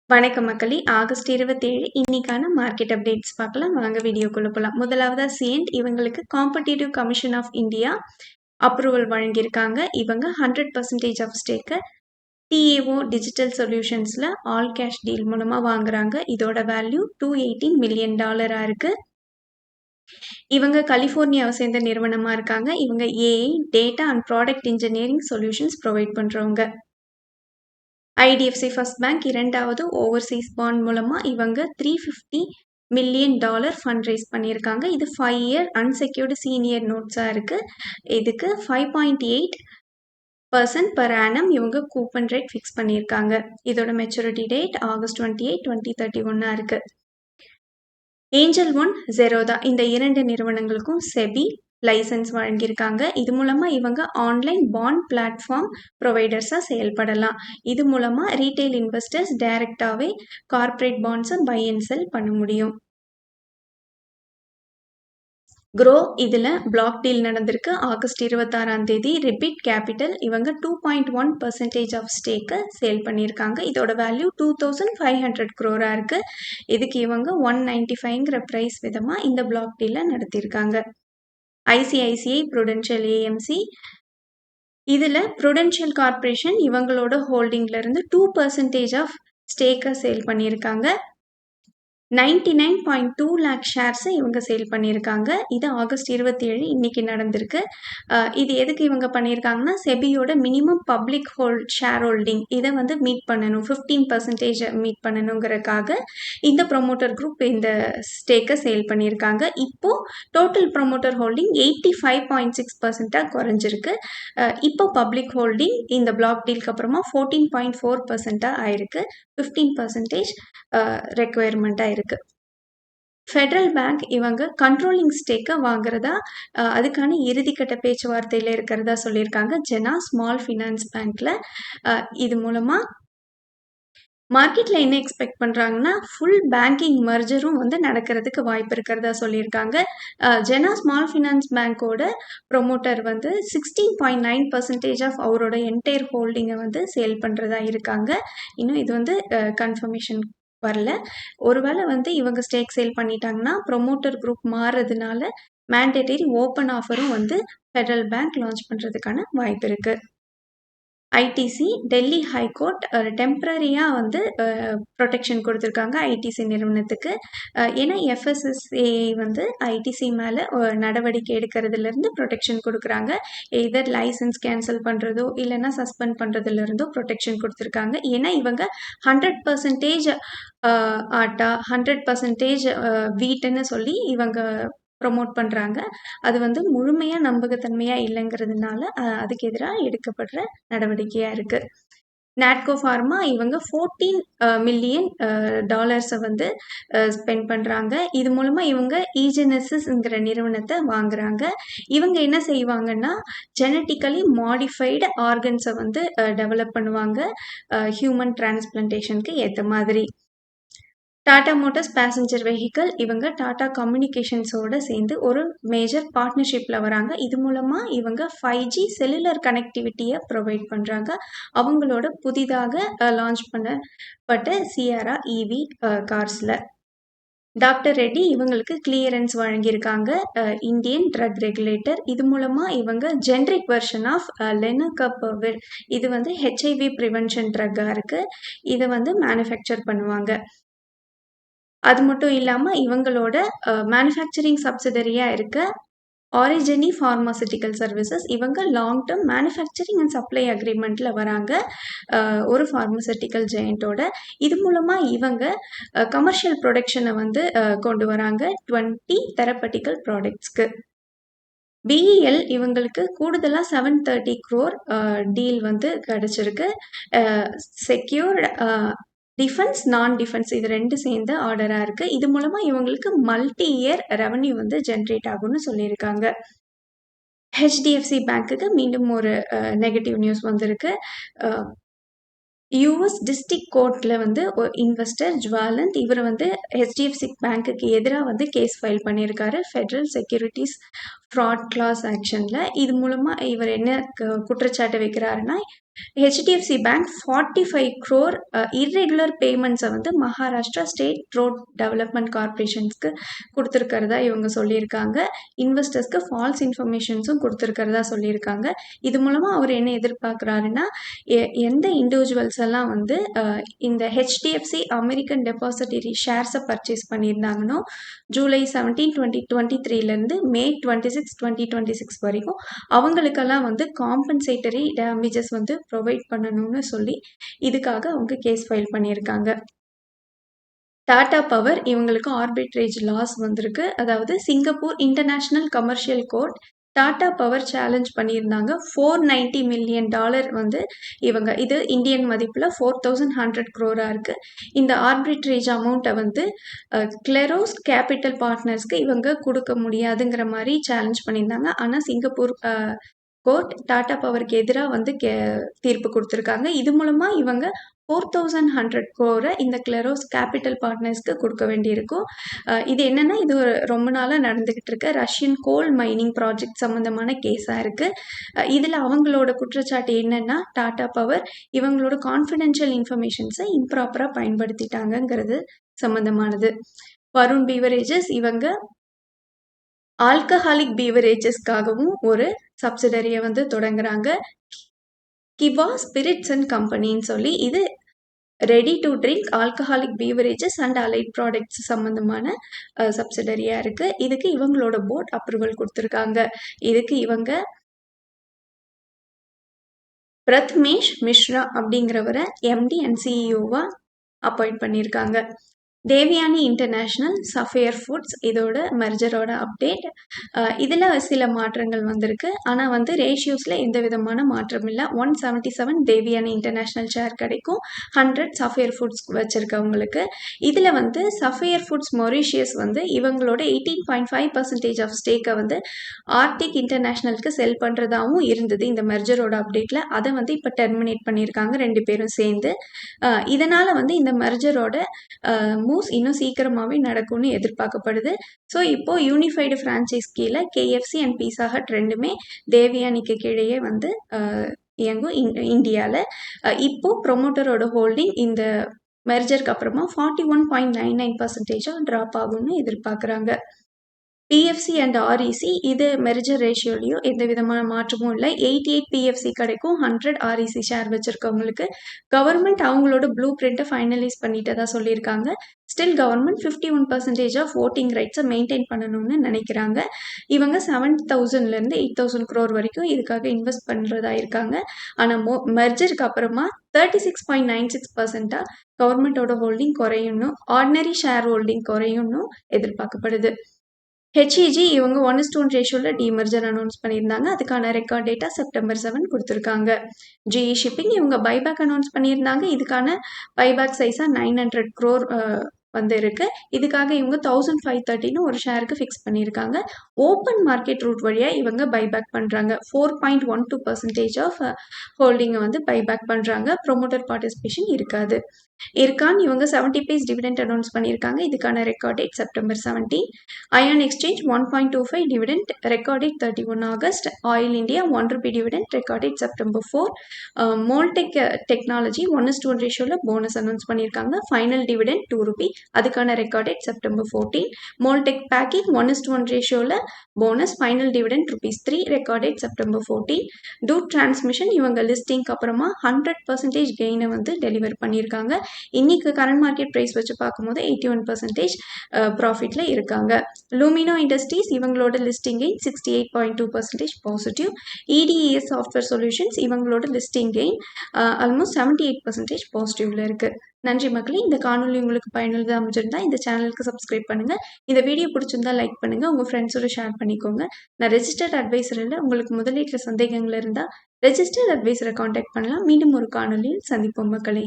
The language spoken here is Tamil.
வணக்கம் மக்களே. ஆகஸ்ட் 27 இன்னைக்கான மார்க்கெட் அப்டேட்ஸ் பார்க்கலாம். வாங்க வீடியோக்குள்ள போலாம். முதலாவதா சிஎன்ட் இவங்களுக்கு competitive commission of India approval வழங்கியிருக்காங்க. இவங்க 100% ஆஃப் ஸ்டேக்கை டிஏஓ டிஜிட்டல் சொல்யூஷன்ஸ்ல ஆல் கேஷ் டீல் மூலமா வாங்குறாங்க. இதோட வேல்யூ $218 மில்லியன் இருக்கு. இவங்க கலிபோர்னியாவை சேர்ந்த நிறுவனமா இருக்காங்க. இவங்க AI data and product engineering solutions provide பண்றவங்க. ஐடிஎஃப்சி ஃபர்ஸ்ட் பேங்க் இரண்டாவது ஓவர்சீஸ் பாண்ட் மூலமா இவங்க $350 மில்லியன் ஃபண்ட் ரைஸ் பண்ணியிருக்காங்க. இது 5 இயர் அன்செக்யூர்டு சீனியர் நோட்ஸா இருக்கு. இதுக்கு 5.8% per annum இவங்க கூப்பன் ரேட் ஃபிக்ஸ் பண்ணியிருக்காங்க. இதோட மெச்சூரிட்டி டேட் ஆகஸ்ட் 28, 2031 இருக்கு. ஏஞ்சல் ஒன், ஜெரோதா இந்த இரண்டு நிறுவனங்களுக்கும் செபி லைசன்ஸ் வழங்கியிருக்காங்க. இது மூலமா இவங்க ஆன்லைன் பாண்ட் பிளாட்ஃபார்ம் ப்ரொவைடர்ஸா செயல்படலாம். இது மூலமா ரீட்டைல் இன்வெஸ்டர்ஸ் டைரக்டாவே கார்ப்பரேட் பாண்ட்ஸை பை அண்ட் செல் பண்ண முடியும். க்ரோ இதுல பிளாக் டீல் நடந்திருக்கு. ஆகஸ்ட் 26 ரிபிட் கேபிட்டல் இவங்க 2.1% ஆஃப் ஸ்டேக்கை சேல் பண்ணியிருக்காங்க. இதோட வேல்யூ 2500 crore இருக்கு. இதுக்கு இவங்க 195 பிரைஸ் விதமா இந்த பிளாக் டீலை நடத்தியிருக்காங்க. ஐசிஐசிஐ ப்ரூடென்ஷியல் ஏஎம்சி இதுல ப்ரூடென்ஷியல் கார்பரேஷன் இவங்களோட ஹோல்டிங்ல இருந்து 2% ஆஃப் ஸ்டேக்கை சேல் பண்ணியிருக்காங்க. 99.2 lakh ஷேர்ஸை இவங்க சேல் பண்ணியிருக்காங்க. இது ஆகஸ்ட் 27 இன்னைக்கு நடந்திருக்கு. இது எதுக்கு இவங்க பண்ணியிருக்காங்கன்னா செபியோட மினிமம் பப்ளிக் ஷேர் ஹோல்டிங் இதை மீட் பண்ணணும், 15% மீட் பண்ணணுங்கிறதுக்காக இந்த ப்ரொமோட்டர் குரூப் இந்த ஸ்டேக்கை சேல் பண்ணியிருக்காங்க. இப்போ டோட்டல் ப்ரொமோட்டர் ஹோல்டிங் 85.6% குறைஞ்சிருக்கு. இப்போ பப்ளிக் ஹோல்டிங் இந்த பிளாக் டீலுக்கு அப்புறமா 14.4% ஆயிருக்கு. 15% ரெக்குயர்மெண்ட்டாக இருக்கு. ஃபெடரல் பேங்க் இவங்க கண்ட்ரோலிங் ஸ்டேக்கை வாங்குறதா அதுக்கான இறுதிக்கட்ட பேச்சுவார்த்தையில் இருக்கிறதா சொல்லியிருக்காங்க. ஜெனா ஸ்மால் ஃபினான்ஸ் பேங்க்ல. இது மூலமா மார்க்கெட்ல என்ன எக்ஸ்பெக்ட் பண்றாங்கன்னா ஃபுல் பேங்கிங் மர்ஜரும் நடக்கிறதுக்கு வாய்ப்பு இருக்கிறதா சொல்லியிருக்காங்க. ஜெனா ஸ்மால் ஃபினான்ஸ் பேங்கோட ப்ரொமோட்டர் 16.9% ஆஃப் அவரோட என்டையர் ஹோல்டிங்கை சேல் பண்றதா இருக்காங்க. இன்னும் இது கன்ஃபர்மேஷன் வரல. ஒருவேளை இவங்க ஸ்டேக் சேல் பண்ணிட்டாங்கன்னா ப்ரொமோட்டர் குரூப் மாறுறதுனால மேண்டேட்டரி ஓப்பன் ஆஃபரும் ஃபெடரல் பேங்க் லான்ச் பண்றதுக்கான வாய்ப்பு இருக்கு. ஐடிசி டெல்லி ஹைகோர்ட் டெம்பரரியா ப்ரொடெக்ஷன் கொடுத்துருக்காங்க ஐடிசி நிறுவனத்துக்கு. ஏன்னா எஃப்எஸ்எஸ்ஏ ஐடிசி மேல நடவடிக்கை எடுக்கிறதுல இருந்து ப்ரொடெக்ஷன் கொடுக்குறாங்க. எதர் லைசன்ஸ் கேன்சல் பண்றதோ இல்லைன்னா சஸ்பெண்ட் பண்றதுல இருந்தோ ப்ரொடெக்ஷன் கொடுத்துருக்காங்க. ஏன்னா இவங்க 100% ஆட்டா 100% வீட்டுன்னு சொல்லி இவங்க ப்ரொமோட் பண்றாங்க. அது முழுமையா நம்பகத்தன்மையா இல்லைங்கிறதுனால அதுக்கு எதிராக எடுக்கப்படுற நடவடிக்கையா இருக்கு. நாட்கோ ஃபார்மா இவங்க $14 மில்லியன் ஸ்பெண்ட் பண்றாங்க. இது மூலமா இவங்க ஈஜெனசிஸ்ங்கிற நிறுவனத்தை வாங்குறாங்க. இவங்க என்ன செய்வாங்கன்னா ஜெனட்டிக்கலி மாடிஃபைடு ஆர்கன்ஸை டெவலப் பண்ணுவாங்க ஹியூமன் டிரான்ஸ்பிளான்டேஷனுக்கு ஏற்ற மாதிரி. டாடா மோட்டார்ஸ் பேசஞ்சர் வெஹிக்கிள் இவங்க டாடா கம்யூனிகேஷன்ஸோட சேர்ந்து ஒரு மேஜர் பார்ட்னர்ஷிப்ல வராங்க. இது மூலமா இவங்க 5G செல்லுலர் கனெக்டிவிட்டியை ப்ரொவைட் பண்றாங்க. அவங்களோட புதிதாக லான்ச் பண்ணப்பட்ட சியாரா இவி கார்ஸ்ல. டாக்டர் ரெட்டி இவங்களுக்கு கிளியரன்ஸ் வழங்கியிருக்காங்க இந்தியன் ட்ரக் ரெகுலேட்டர். இது மூலமா இவங்க ஜென்ரிக் வெர்ஷன் ஆஃப் லெனகப்பவிர் இது ஹெச்ஐவி ப்ரிவென்ஷன் ட்ரக்கா இருக்கு. இதை மேனுஃபேக்சர் பண்ணுவாங்க. அது மட்டும் இல்லாம இவங்களோட மேனுஃபேக்சரிங் சப்சிடரியா இருக்க ஆரிஜினி பார்மாசூட்டிக்கல் சர்வீசஸ் இவங்க long term manufacturing and supply அக்ரிமெண்ட்ல வராங்க ஒரு பார்மாசூட்டிக்கல் ஜெயண்டோட. இது மூலமா இவங்க கமர்ஷியல் ப்ரொடக்ஷனை கொண்டு வராங்க 20 தெரப்பட்டிக்கல் ப்ராடக்ட்ஸ்க்கு. பிஇஎல் இவங்களுக்கு கூடுதலா 730 crore டீல் கிடைச்சிருக்கு. செக்யூர்ட் டிஃபென்ஸ் நான் டிஃபென்ஸ் இது ரெண்டு சேர்ந்த ஆர்டரா இருக்கு. இது மூலமா இவங்களுக்கு மல்டி இயர் ரெவன்யூ ஜென்ரேட் ஆகும்னு சொல்லியிருக்காங்க. ஹெச்டிஎஃப்சி பேங்க்குக்கு மீண்டும் ஒரு நெகட்டிவ் நியூஸ் வந்திருக்கு. யூஎஸ் டிஸ்ட்ரிக்ட் கோர்ட்ல இன்வெஸ்டர் ஜுவாலந்த் இவர் ஹெச்டிஎஃப்சி பேங்க்குக்கு எதிராக கேஸ் ஃபைல் பண்ணியிருக்காரு ஃபெடரல் செக்யூரிட்டிஸ் ஃப்ராட் கிளாஸ் ஆக்ஷன்ல. இது மூலமா இவர் என்ன குற்றச்சாட்டு வைக்கிறாருன்னா ஹெச்டிஎஃப்சி பேங்க் 45 crore irregular பேமெண்ட்ஸை வந்து மகாராஷ்டிரா ஸ்டேட் ரோட் டெவலப்மெண்ட் கார்பரேஷன்ஸ்க்கு கொடுத்துருக்கிறதா இவங்க சொல்லியிருக்காங்க. இன்வெஸ்டர்ஸ்க்கு ஃபால்ஸ் இன்ஃபர்மேஷன்ஸும் கொடுத்துருக்கிறதா சொல்லியிருக்காங்க. இது மூலமாக அவர் என்ன எதிர்பார்க்குறாருன்னா, எந்த இண்டிவிஜுவல்ஸ் எல்லாம் வந்து இந்த ஹெச்டிஎஃப்சி அமெரிக்கன் டெபாசிட்டரி ஷேர்ஸை பர்ச்சேஸ் பண்ணியிருந்தாங்கன்னோ ஜூலை 17, 2023 மே 26, 2026 வரைக்கும் அவங்களுக்கெல்லாம் வந்து காம்பன்சேட்டரி டேமேஜஸ் வந்து ப்ரொவைட் பண்ணணும்னு சொல்லி இதுக்காக அவங்க கேஸ் ஃபைல் பண்ணியிருக்காங்க. டாடா பவர் இவங்களுக்கு ஆர்பிட்ரேஜ் லாஸ் வந்திருக்கு. அதாவது Singapore international commercial court Tata power challenge பண்ணியிருந்தாங்க. $490 million வந்து இவங்க இது இந்தியன் மதிப்பில் 4100 crore இருக்கு. இந்த ஆர்பிட்ரேஜ் அமௌண்ட்டை வந்து கிளெரோஸ் கேபிட்டல் பார்ட்னர்ஸ்க்கு இவங்க கொடுக்க முடியாதுங்கிற மாதிரி சேலஞ்ச் பண்ணியிருந்தாங்க. ஆனால் சிங்கப்பூர் கோர்ட் டாடா பவருக்கு எதிராக வந்து தீர்ப்பு கொடுத்துருக்காங்க. இது மூலமாக இவங்க 4100 crore இந்த கிளெரோஸ் கேபிட்டல் பார்ட்னர்ஸ்க்கு கொடுக்க வேண்டியிருக்கும். இது என்னன்னா, இது ரொம்ப நாளாக நடந்துகிட்டு இருக்க ரஷ்யன் கோல் மைனிங் ப்ராஜெக்ட் சம்மந்தமான கேஸாக இருக்குது. இதில் அவங்களோட குற்றச்சாட்டு என்னன்னா, டாடா பவர் இவங்களோட கான்ஃபிடென்ஷியல் இன்ஃபர்மேஷன்ஸை இம்ப்ராப்பராக பயன்படுத்திட்டாங்கங்கிறது சம்மந்தமானது. வருண் பீவரேஜஸ் இவங்க ஆல்கஹாலிக் பீவரேஜஸ்க்காகவும் ஒரு சப்சிடரியை வந்து தொடங்குறாங்க. கிவா ஸ்பிரிட்ஸ் அண்ட் கம்பெனின்னு சொல்லி இது ready to drink alcoholic beverages and allied products சம்மந்தமான சப்சிடரியாக இருக்குது. இதுக்கு இவங்களோட போர்ட் அப்ரூவல் கொடுத்துருக்காங்க. இதுக்கு இவங்க பிரத்மேஷ் மிஸ்ரா அப்படிங்கிறவரை எம்டி அண்ட் சிஇஓவா அப்பாயிண்ட் பண்ணியிருக்காங்க. தேவியானி இன்டர்நேஷ்னல் சஃபேர் ஃபுட்ஸ் இதோட மெர்ஜரோட அப்டேட். இதில் சில மாற்றங்கள் வந்திருக்கு. ஆனால் வந்து ரேஷியோஸில் எந்த விதமான மாற்றம் இல்லை. 177 தேவியானி இன்டர்நேஷ்னல் ஷேர் கிடைக்கும். 100 சஃபேர் ஃபுட்ஸ் வச்சுருக்கவங்களுக்கு. இதில் வந்து சஃபேர் ஃபுட்ஸ் மொரீஷியஸ் வந்து இவங்களோட 18.5% ஆஃப் ஸ்டேக்கை வந்து ஆர்டிக் இன்டர்நேஷ்னலுக்கு செல் பண்ணுறதாகவும் இருந்தது இந்த மெர்ஜரோட அப்டேட்டில். அதை வந்து இப்போ டெர்மினேட் பண்ணியிருக்காங்க 2 பேரும் சேர்ந்து. இதனால் வந்து இந்த மெர்ஜரோட மூவ்ஸ் இன்னும் சீக்கிரமாகவே நடக்கும்னு எதிர்பார்க்கப்படுது. ஸோ இப்போது யூனிஃபைடு ஃப்ரான்ச்சைஸ் கீழே KFC அண்ட் பீஸா ஹட் ரெண்டுமே தேவியானிக்கு கீழேயே வந்து இயங்கும் இந்தியாவில். இப்போது ப்ரொமோட்டரோட ஹோல்டிங் இந்த மெர்ஜருக்கு அப்புறமா 41.99% ட்ராப் ஆகும்னு எதிர்பார்க்குறாங்க. PFC அண்ட் REC இது மெர்ஜர் ரேஷியோலையும் எந்த விதமான மாற்றமும் இல்லை. 88 PFC கிடைக்கும். 100 REC ஷேர் வச்சுருக்கவங்களுக்கு. கவர்மெண்ட் அவங்களோட ப்ளூ பிரிண்ட்டை ஃபைனலைஸ் பண்ணிட்டதா சொல்லியிருக்காங்க. ஸ்டில் கவர்மெண்ட் 51% ஆஃப் ஓட்டிங் ரைட்ஸை மெயின்டைன் பண்ணணும்னு நினைக்கிறாங்க. இவங்க 7,000 8,000 crore வரைக்கும் இதுக்காக இன்வெஸ்ட் பண்ணுறதா இருக்காங்க. ஆனால் மெர்ஜருக்கு அப்புறமா 36.96% கவர்மெண்ட்டோட ஹோல்டிங் குறையும்னு, ஆர்டினரி ஷேர் ஹோல்டிங் குறையும்னு எதிர்பார்க்கப்படுது. HEG இவங்க 1:1 ரேஷியோவில் டிமர்ஜர் அனௌன்ஸ் பண்ணியிருந்தாங்க. அதுக்கான ரெக்கார்ட் டேட்டா செப்டம்பர் 7 கொடுத்துருக்காங்க. GE ஷிப்பிங் இவங்க பைபேக் அனௌன்ஸ் பண்ணியிருந்தாங்க. இதுக்கான பைபேக் சைஸாக 900 crore வந்து இருக்கு. இதுக்காக இவங்க 1530 ஒரு ஷேருக்கு ஃபிக்ஸ் பண்ணியிருக்காங்க. ஓப்பன் மார்க்கெட் ரூட் வழியாக இவங்க பைபேக் பண்ணுறாங்க. 4.12% ஆஃப் ஹோல்டிங்கை வந்து பைபேக் பண்ணுறாங்க. ப்ரொமோட்டர் பார்ட்டிசிபேஷன் இருக்காது. இருக்கான் இவங்க 70 பைஸ் டிவிடெண்ட் அனௌன்ஸ் பண்ணியிருக்காங்க. இதுக்கான record date September 17. Ion Exchange 1.25 dividend record date 31 August. Oil India 1 rupee dividend record date September 4. Moldtek Technology 1:1 ரேஷியோவில் போனஸ் அனௌன்ஸ் பண்ணியிருக்காங்க. Final dividend 2 rupee. அதுக்கான record date September 14. Moldtek Packing 1:1 ரேஷியோவில் bonus final dividend ₹3 record date September 14. டூட் டிரான்ஸ்மிஷன் இவங்க லிஸ்டிங்க்கு அப்புறமா 100% கெயினை வந்து டெலிவர் பண்ணியிருக்காங்க. இன்னைக்கு கரண்ட் மார்க்கெட் ப்ரைஸ் வச்சு பார்க்கும்போது 81% ப்ராஃபிட்ல இருக்காங்க. லூமினோ இண்டஸ்ட்ரீஸ் இவங்களோட listing gain 68.2% positive. EDES software solutions இவங்களோட லிஸ்டிங் கெயின் ஆல்மோஸ்ட் 78% பாசிட்டிவ்ல இருக்கு. நன்றி மக்களே. இந்த காணொலி உங்களுக்கு பயனுள்ளதாக அமைஞ்சிருந்தா இந்த சேனலுக்கு சப்ஸ்கிரைப் பண்ணுங்க. இந்த வீடியோ பிடிச்சிருந்தா லைக் பண்ணுங்க. உங்க ஃப்ரெண்ட்ஸோட ஷேர் பண்ணிக்கோங்க. நான் ரெஜிஸ்டர்ட் அட்வைசர் இல்லை. உங்களுக்கு முதலீட்டில் சந்தேகங்கள் இருந்தால் ரெஜிஸ்டர்ட் அட்வைசரை காண்டாக்ட் பண்ணலாம். மீண்டும் ஒரு காணொலியில் சந்திப்போம் மக்களே.